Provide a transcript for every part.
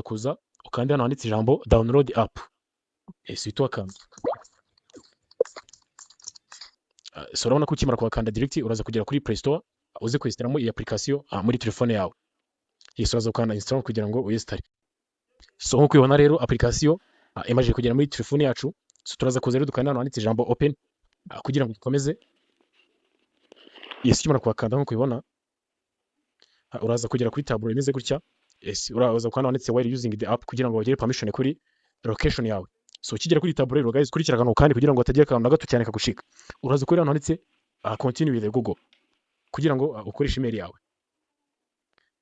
kuza ukandi hano handitse ijambo download app, uhita wakanda. So urabona ko ukimara kuhakanda direct uraza kugera kuri Play Store uze kwistiramo iyi application muri telefone yawe. Uraza gukanda install kugira ngo uyinstall. So nkuko ubibona rero application imaze kugera muri telefone yacu. So turaza kuza rero dukanda hano handitse ijambo open kugira ngo dukomeze. Ukimara kuhakanda nkuko ubibona uraza kugera kuri tableau imeze gutya. Uraza kukanda handitse while using the app kugira ngo bagire permission kuri location yawe. So ukigera kuri tableau rero guys kurikira akantu kandi kugira ngo hatagira akantu na gato cyane kagushika. Uraza kuri hano handitse continue with Google kugira ngo ukoreshe email yawe.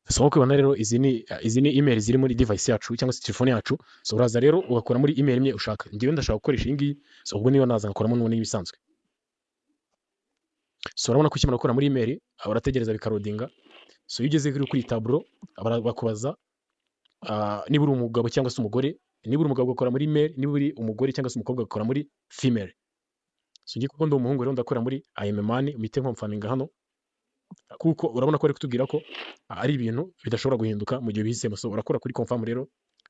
So nkuko ubibona rero izi ni email ziri muri device yacu cyangwa se telefone yacu. So uraza rero ugakora muri email imwe ushaka. Ngiye ndashaka gukoresha iyi ngiyi, so ubwo niyo naza ngakoramo n'ubundi ibisanzwe. So urabona ko ukimara gukora muri email urategereza bikarodinga. So iyo ugeze kuri tableau bakubaza niba uri umugabo cyangwa se umugore. Niba uri umugabo ugakora muri male, niba uri umugore cyangwa se umukobwa ugakora muri female. So ngiye kuko ndi umuhungu rero ndakora muri I am a man, umite nkomfaminga hano kuko urabona ko ari kutubwira ko ari ibintu bidashobora guhinduka mu gihe bihisemo. So urakora kuri confirm rero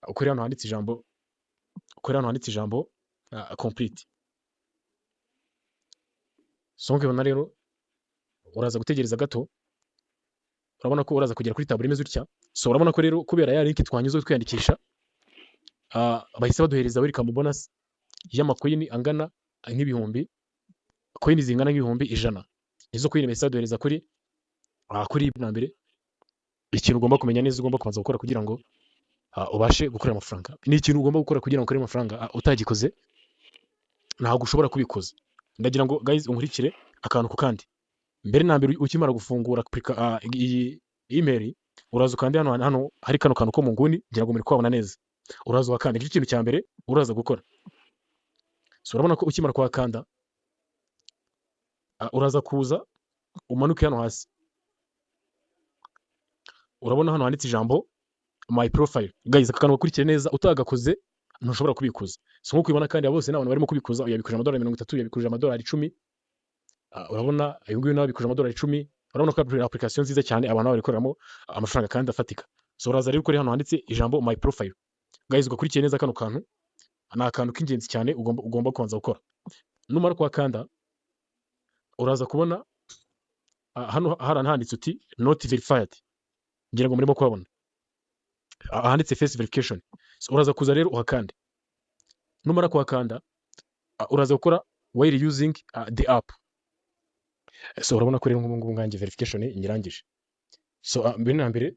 ukore hano handitse ijambo complete. So nkibona rero uraza gutegereza gato. Urabona ko uraza kugera kuri tableau imeze utya. So urabona ko rero kubera ya link twanyuze twiyandikisha bahise baduhereza welcome bonus y'amakoyini angana nk'ibihumbi, koyini zingana nk'ibihumbi 100. Izo koyini bahise baduhereza kuri nambere. Ikintu ugomba kumenya neza ugomba kubanza gukora kugira ngo ubashe gukora amafaranga. Ni ikintu ugomba gukora kugira ngo ukore amafaranga utagikoze ntabwo ushobora kubikoza. Ndagira ngo guys unkurikire akantu ku kandi. Mbere nambere ukimara gufungura iyi email uraza kandi hano hari kano kantu ko mu nguni ngira ngo muri kwabona neza. Uraza wakanda ikintu cya mbere uraza gukora. So urabona ko ukimara kwakanda uraza kuza umanuke hano hasi. Urabona hano handitse ijambo my profile. Guys akantu bakurikire neza utagakoze ntushobora kubikuza. So nkuko ubibona kandi bose n'abantu barimo kubikuza uyabikuje $30, uyabikuje $10. Urabona uyu nguyu nawe abikuje $10. Urabona ko application nziza cyane abantu barikoramo amafaranga kandi afatika. So uraza rero kuri hano handitse ijambo my profile. Guys ugakurikiye neza kano kantu ni akantu k'ingenzi cyane ugomba kubanza gukora. Numara kwakanda uraza kubona hano handitse uti not verified. Ngira ngo murimo kubabona handitse face verification. So uraza kuza rero uhakande. Numara kwakanda uraza gukora while using the app. So urabona ko rero ngubu ngange verification nyirangije. So mbere na mbere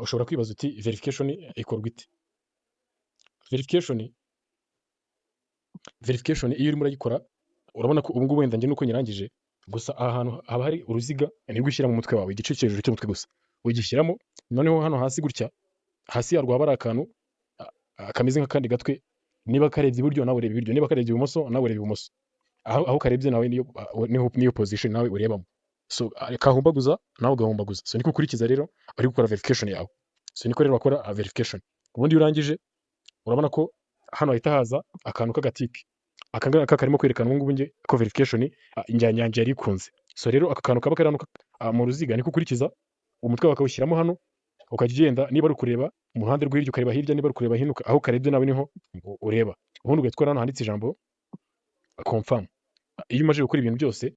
ushobora kwibaza uti verification ikorwa ite? Verification iyo urimo urayikora urabona ko ubu ngubu wenda njye nuko nyirangije gusa aha hantu haba hari uruziga nibwo ushyira mu mutwe wawe igice cy'hejuru cy'umutwe gusa ugishyiramo. Noneho hano hasi gutya hasi yarwo haba ari akantu kameze nk'akandi gatwe. Niba karebye iburyo nawe ureba iburyo, niba karebye ibumoso nawe ureba ibumoso. Aho karebye nawe niyo position nawe urebamo. So kahumbaguza nawe ugahumbaguza. So niko ukurikiza rero ari gukora verification yawe. So niko rero bakora verification. Ubundi urangije urabona ko hano ahita haza akantu k'agatike. Akangaka karimo kwerekana ubu ngubu nge ko verification njyanje yari ikunze. So rero aka kantu kaba kari mu ruziga niko ukurikiza umutwe wakawushyiramo hano ukajya ugenda. Niba ari kureba mu ruhande rw'iryo ukareba hirya, niba ari kureba hino aho karebye nawe niho ureba. Ubundi ugatwara hano handitse ijambo confirm. Iyo umaze gukora ibintu byose